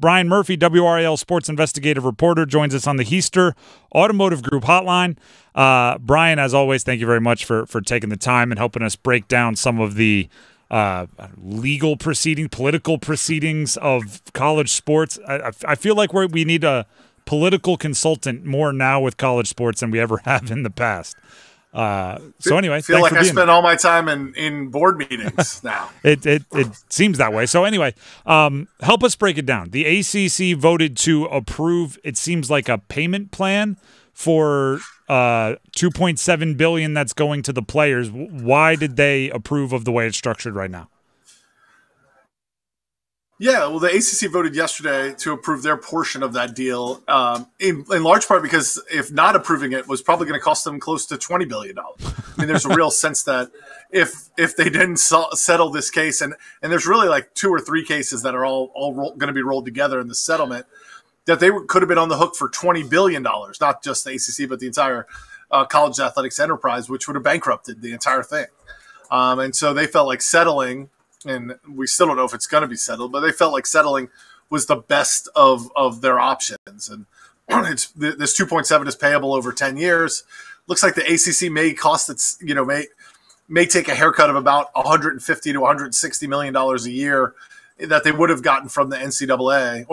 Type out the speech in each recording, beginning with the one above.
Brian Murphy, WRAL sports investigative reporter, joins us on the Heister Automotive Group hotline. Brian, as always, thank you very much for taking the time and helping us break down some of the legal proceedings, political proceedings of college sports. I feel like we need a political consultant more now with college sports than we ever have in the past. So anyway, I feel like I spend all my time in board meetings now. It seems that way. So anyway, help us break it down. The ACC voted to approve, it seems like, a payment plan for $2.7 billion that's going to the players. Why did they approve of the way it's structured right now? Yeah, well, the ACC voted yesterday to approve their portion of that deal, in large part because if not approving it was probably going to cost them close to $20 billion. I mean, there's a real sense that if they didn't settle this case, and there's really like 2 or 3 cases that are all going to be rolled together in the settlement, that they could have been on the hook for $20 billion, not just the ACC, but the entire college athletics enterprise, which would have bankrupted the entire thing. And so they felt like settling, and we still don't know if it's going to be settled, but they felt like settling was the best of their options. And this 2.7 is payable over 10 years. Looks like the ACC may cost its, may take a haircut of about $150 to $160 million a year that they would have gotten from the NCAA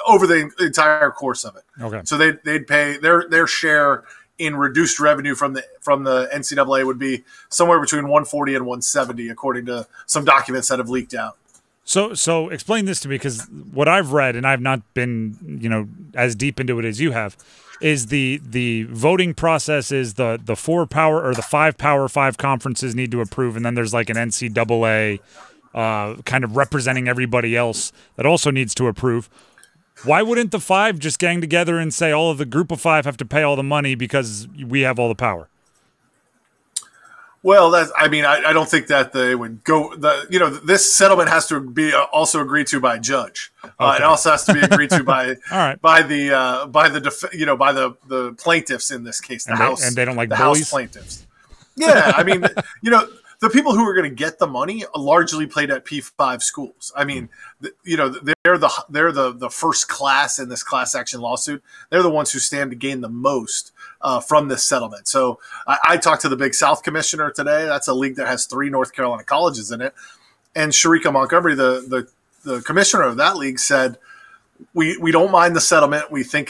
over the entire course of it. Okay. So they'd pay their share in reduced revenue from the NCAA would be somewhere between 140 and 170, according to some documents that have leaked out. So explain this to me, because what I've read, and I've not been as deep into it as you have, is the voting process is the 4 power or the 5 Power 5 conferences need to approve, and then there's like an NCAA kind of representing everybody else that also needs to approve. Why wouldn't the 5 just gang together and say all of the group of 5 have to pay all the money because we have all the power? Well, I don't think that they would go. This settlement has to be also agreed to by a judge. Okay. It also has to be agreed to by the plaintiffs in this case, the House, and they don't like the bullies? House plaintiffs. Yeah, I mean, the people who are going to get the money largely played at P5 schools. I mean, they're the first class in this class action lawsuit. They're the ones who stand to gain the most from this settlement. So I talked to the Big South commissioner today. That's a league that has 3 North Carolina colleges in it. And Sharika Montgomery, the commissioner of that league, said, we don't mind the settlement. We think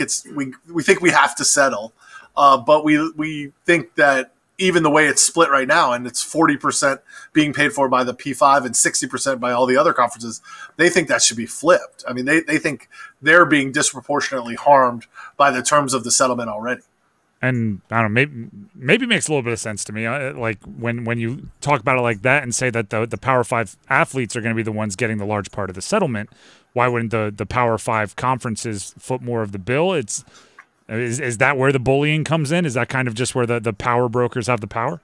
we have to settle. But we think that even the way it's split right now, and it's 40% being paid for by the P5 and 60% by all the other conferences, they think that should be flipped. I mean, they think they're being disproportionately harmed by the terms of the settlement already. And I don't know, maybe makes a little bit of sense to me. Like when you talk about it like that and say that the Power 5 athletes are going to be the ones getting the large part of the settlement, why wouldn't the Power 5 conferences foot more of the bill? Is that where the bullying comes in? Is that kind of just where the power brokers have the power?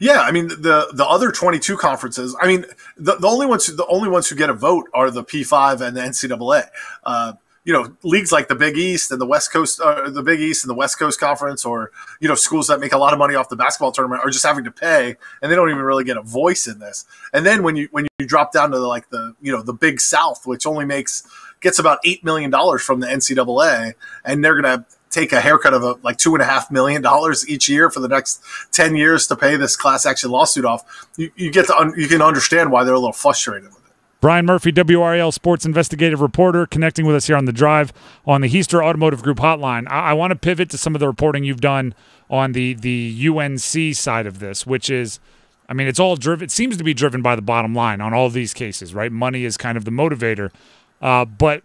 Yeah, I mean the other 22 conferences. I mean the only ones who get a vote are the P5 and the NCAA. Leagues like the Big East and the West Coast, the Big East and the West Coast Conference, or schools that make a lot of money off the basketball tournament are just having to pay, and they don't even really get a voice in this. And then when you drop down to the Big South, which only gets about $8 million from the NCAA, and they're going to take a haircut of $2.5 million each year for the next 10 years to pay this class action lawsuit off. You can understand why they're a little frustrated with it. Brian Murphy, WRAL sports investigative reporter, connecting with us here on The Drive on the Heister Automotive Group hotline. I want to pivot to some of the reporting you've done on the UNC side of this, which is, I mean, it's all driven. It seems to be driven by the bottom line on all of these cases, right? Money is kind of the motivator. But,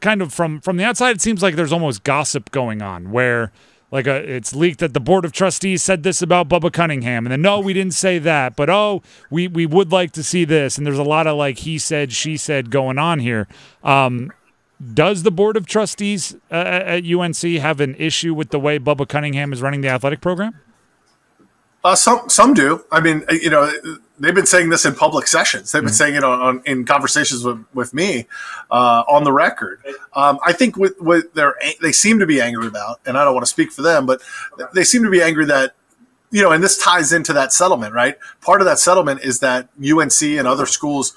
kind of from the outside, it seems like there's almost gossip going on where it's leaked that the Board of Trustees said this about Bubba Cunningham. And then, no, we didn't say that. But, we would like to see this. And there's a lot of he said, she said going on here. Does the Board of Trustees at UNC have an issue with the way Bubba Cunningham is running the athletic program? Some do. I mean, they've been saying this in public sessions. They've been saying it in conversations with me on the record. I think what they seem to be angry about, and I don't want to speak for them, but they seem to be angry that and this ties into that settlement, right? Part of that settlement is that UNC and other schools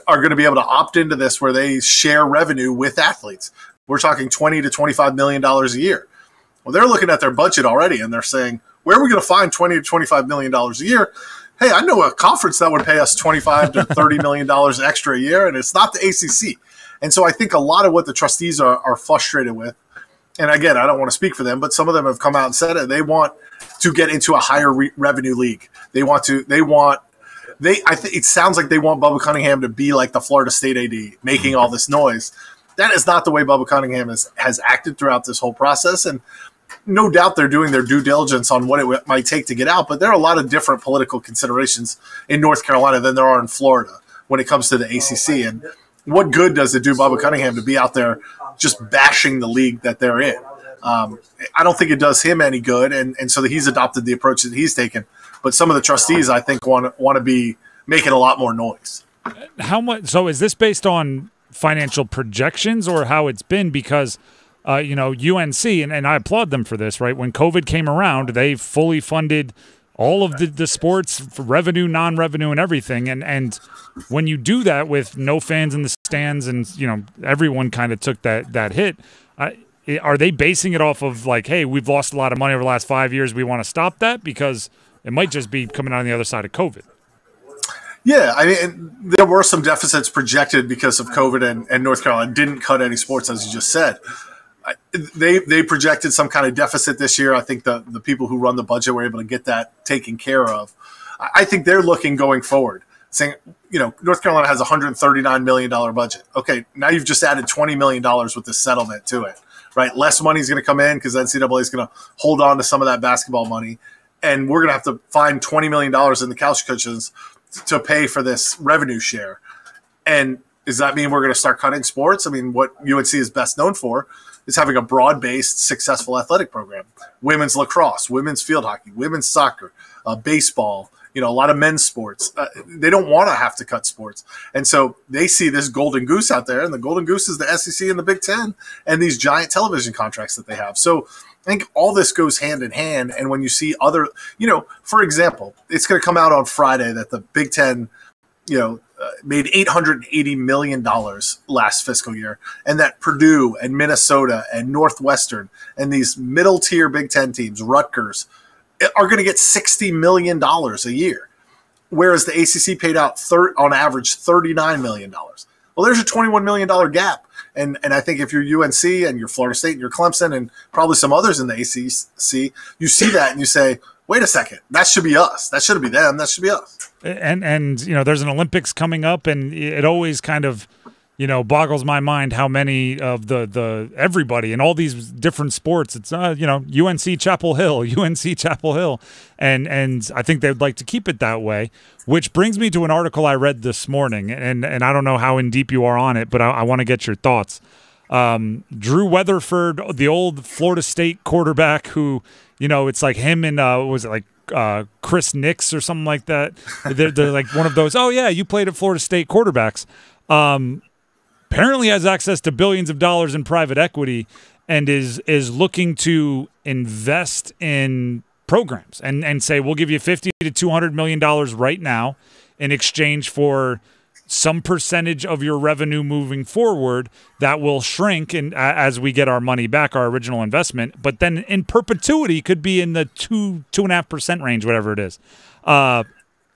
are going to be able to opt into this where they share revenue with athletes. We're talking $20 to $25 million a year. Well, they're looking at their budget already, and they're saying, where are we going to find $20 to $25 million a year? Hey, I know a conference that would pay us $25 to $30 million extra a year, and it's not the ACC. And so I think a lot of what the trustees are frustrated with, and again, I don't want to speak for them, but some of them have come out and said it. They want to get into a higher revenue league. It sounds like they want Bubba Cunningham to be like the Florida State AD, making all this noise. That is not the way Bubba Cunningham has acted throughout this whole process. And no doubt they're doing their due diligence on what it might take to get out. But there are a lot of different political considerations in North Carolina than there are in Florida when it comes to the ACC. And what good does it do Bubba Cunningham to be out there just bashing the league that they're in? I don't think it does him any good, and so he's adopted the approach that he's taken. But some of the trustees, I think, want to be making a lot more noise. How much? So is this based on financial projections or how it's been? Because UNC, and I applaud them for this, right? When COVID came around, they fully funded all of the sports, for revenue, non-revenue, and everything. And when you do that with no fans in the stands and, everyone kind of took that hit, are they basing it off of like, hey, we've lost a lot of money over the last 5 years, we want to stop that? Because it might just be coming out on the other side of COVID. Yeah, I mean, there were some deficits projected because of COVID, and North Carolina didn't cut any sports, as you just said. They projected some kind of deficit this year. I think the people who run the budget were able to get that taken care of. I think they're looking going forward, saying, North Carolina has a $139 million budget. Okay, now you've just added $20 million with this settlement to it, right? Less money is going to come in because NCAA is going to hold on to some of that basketball money, and we're going to have to find $20 million in the couch cushions to pay for this revenue share. And does that mean we're going to start cutting sports? I mean, what UNC is best known for is having a broad-based, successful athletic program. Women's lacrosse, women's field hockey, women's soccer, baseball, a lot of men's sports. They don't want to have to cut sports. And so they see this golden goose out there, and the golden goose is the SEC and the Big Ten and these giant television contracts that they have. So I think all this goes hand in hand. And when you see other, for example, it's going to come out on Friday that the Big Ten, made $880 million last fiscal year, and that Purdue and Minnesota and Northwestern and these middle-tier Big Ten teams, Rutgers, are going to get $60 million a year, whereas the ACC paid out on average $39 million. Well, there's a $21 million gap. And I think if you're UNC and you're Florida State and you're Clemson and probably some others in the ACC, you see that and you say, wait a second, that should be us. That shouldn't be them. That should be us. And there's an Olympics coming up, and it always kind of, boggles my mind how many of the everybody in all these different sports, it's UNC Chapel Hill, and I think they'd like to keep it that way. Which brings me to an article I read this morning, and I don't know how in deep you are on it, but I want to get your thoughts. Drew Weatherford, the old Florida State quarterback, who it's like him and was it like Chris Nix or something like that. They're like one of those. Oh yeah, you played at Florida State quarterbacks. Apparently has access to billions of dollars in private equity and is looking to invest in programs and say, we'll give you $50 to $200 million right now in exchange for some percentage of your revenue moving forward that will shrink and as we get our money back, our original investment, but then in perpetuity could be in the 2.5% range, whatever it is.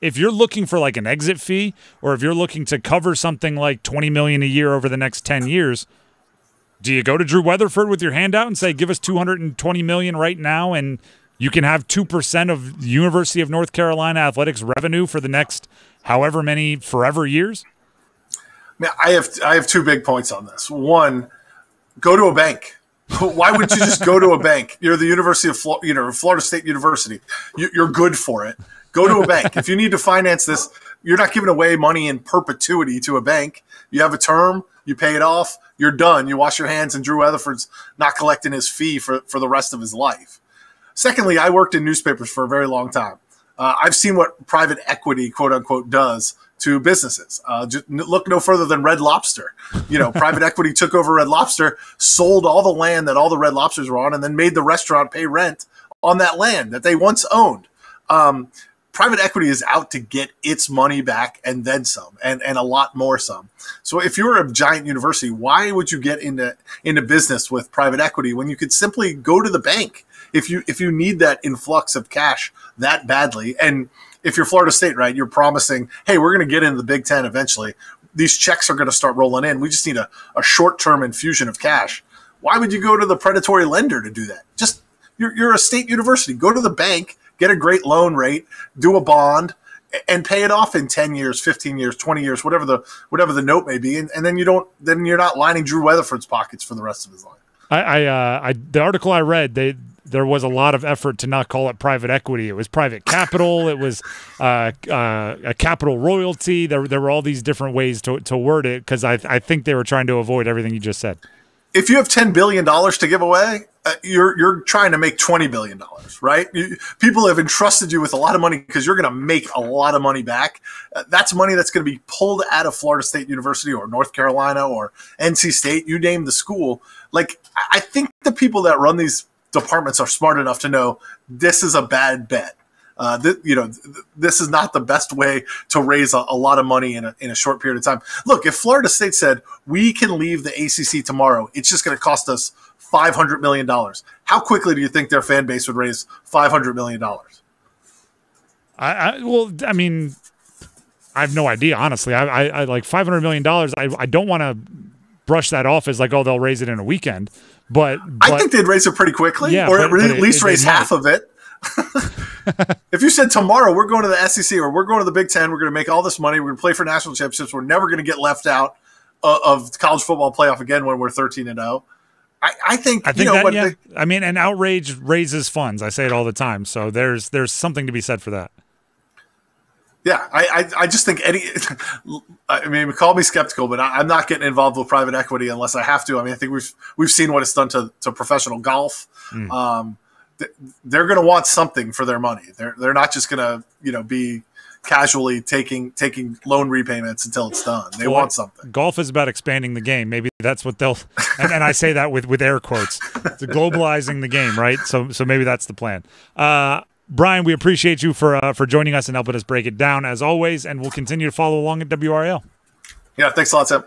If you're looking for like an exit fee, or if you're looking to cover something like $20 million a year over the next 10 years, do you go to Drew Weatherford with your hand out and say, give us $220 million right now, and you can have 2% of the University of North Carolina athletics revenue for the next however many forever years? I have two big points on this. One, go to a bank. Why would you just go to a bank? You're the University of Florida State University. You're good for it. Go to a bank. If you need to finance this, you're not giving away money in perpetuity to a bank. You have a term, you pay it off, you're done. You wash your hands, and Drew Weatherford's not collecting his fee for the rest of his life. Secondly, I worked in newspapers for a very long time. I've seen what private equity, quote unquote, does to businesses. Just look no further than Red Lobster. Private equity took over Red Lobster, sold all the land that all the Red Lobsters were on, and then made the restaurant pay rent on that land that they once owned. Private equity is out to get its money back and then some, and a lot more some. So if you're a giant university, why would you get into business with private equity when you could simply go to the bank if you need that influx of cash that badly? And if you're Florida State, right, you're promising, hey, we're going to get into the Big Ten eventually. These checks are going to start rolling in. We just need a short-term infusion of cash. Why would you go to the predatory lender to do that? Just you're a state university. Go to the bank, get a great loan rate, do a bond, and pay it off in 10 years, 15 years, 20 years, whatever the note may be, and then you're not lining Drew Weatherford's pockets for the rest of his life. The article I read, there was a lot of effort to not call it private equity. It was private capital. It was a capital royalty. There were all these different ways to word it, because I think they were trying to avoid everything you just said. If you have $10 billion to give away, you're trying to make $20 billion, right? People have entrusted you with a lot of money because you're going to make a lot of money back. That's money that's going to be pulled out of Florida State University or North Carolina or NC State. You name the school. Like, I think the people that run these departments are smart enough to know this is a bad bet. This is not the best way to raise a lot of money in a short period of time. Look, if Florida State said we can leave the ACC tomorrow, it's just going to cost us $500 million. How quickly do you think their fan base would raise $500 million? I have no idea, honestly. I like $500 million. I don't want to brush that off as like, oh, they'll raise it in a weekend. But I think they'd raise it pretty quickly, or at least raise half of it. If you said tomorrow we're going to the SEC or we're going to the Big Ten, we're going to make all this money, we're going to play for national championships, we're never going to get left out of college football playoff again when we're 13-0. I think and outrage raises funds. I say it all the time. So there's something to be said for that. Yeah, I just think call me skeptical, but I'm not getting involved with private equity unless I have to. I think we've seen what it's done to professional golf. They're going to want something for their money. They're not just going to be casually taking loan repayments until it's done. They want something. Golf is about expanding the game. Maybe that's what they'll. And I say that with air quotes. It's globalizing the game, right? So maybe that's the plan. Brian, we appreciate you for joining us and helping us break it down as always, and we'll continue to follow along at WRAL. Yeah, thanks a lot, Tim.